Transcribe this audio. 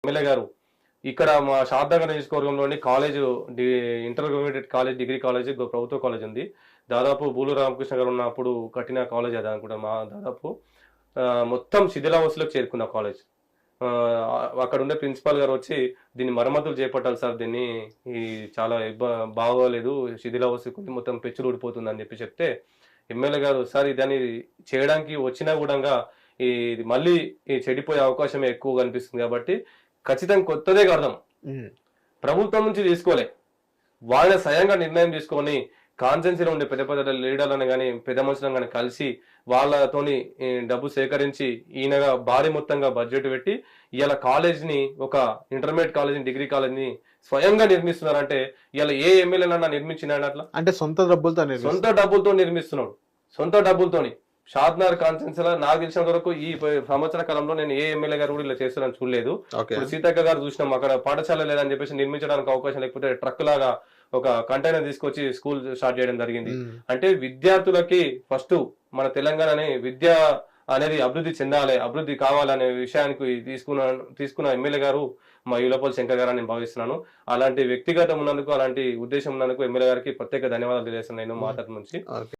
MLA గారు ఇక్కడ మా షాద్నగర్ నియోజకవర్గంలోని college intermediate college, degree college, ప్రభుత్వ కాలేజ్ ఉంది. దాదాపు బూలు రామకృష్ణ గారు ఉన్నప్పుడు కట్టిన కాలేజ్ అది అనుకుంటా. మా దాదాపు మొత్తం శిథిలావస్థలోకి చేరుకున్న కాలేజ్. అక్కడ ఉండే ప్రిన్సిపాల్ గారు వచ్చి దీన్ని మరమ్మతులు చేపట్టాలి సార్, దీన్ని ఈ చాలా బాగోలేదు, శిథిలావస్థ మొత్తం పెచ్చులు ఊడిపోతుంది అని చెప్తే ఎమ్మెల్యే గారు సార్ దాన్ని చేయడానికి వచ్చినా కూడా ఇది మళ్ళీ చెడిపోయే అవకాశం ఎక్కువ కనిపిస్తుంది కాబట్టి ఖచ్చితంగా కొత్తదే కడదాం, ప్రభుత్వం నుంచి తీసుకోలే, వాళ్ళ స్వయంగా నిర్ణయం తీసుకొని కాన్సెన్సీలో ఉండే పెద్ద పెద్ద లీడర్లను కానీ పెద్ద మనుషులను కానీ కలిసి వాళ్ళతోని డబ్బు సేకరించి ఈయనగా భారీ మొత్తంగా బడ్జెట్ పెట్టి ఇవాళ కాలేజ్ని, ఒక ఇంటర్మీడియట్ కాలేజ్ని, డిగ్రీ కాలేజ్ని స్వయంగా నిర్మిస్తున్నారంటే ఇవాళ ఏ ఎమ్మెల్యేనన్నా నిర్మించినాడు అట్లా? అంటే సొంత డబ్బులతో నిర్మిస్తున్నాడు, సొంత డబ్బులతోని. షాద్నగర్ కాన్సెన్స్ లా నాకు తెలిసిన వరకు ఈ సంవత్సర కాలంలో నేను ఏ ఎమ్మెల్యే గారు కూడా ఇలా చేస్తారని చూడలేదు. ఇప్పుడు సీతక్క గారు చూసినాం, అక్కడ పాఠశాల లేదని చెప్పేసి నిర్మించడానికి అవకాశం లేకపోతే ట్రక్ లాగా ఒక కంటైనర్ తీసుకొచ్చి స్కూల్ స్టార్ట్ చేయడం జరిగింది. అంటే విద్యార్థులకి ఫస్ట్ మన తెలంగాణని విద్య అనేది అభివృద్ధి చెందాలి, అభివృద్ధి కావాలనే విషయానికి తీసుకున్న ఎమ్మెల్యే గారు మా యులపల్లి శంకర్ గారు అని నేను భావిస్తున్నాను. అలాంటి వ్యక్తిగతం ఉన్నందుకు, అలాంటి ఉద్దేశం ఉన్నందుకు ఎమ్మెల్యే గారికి ప్రత్యేక ధన్యవాదాలు తెలియజేస్తున్నాను నేను మా తరపు నుంచి.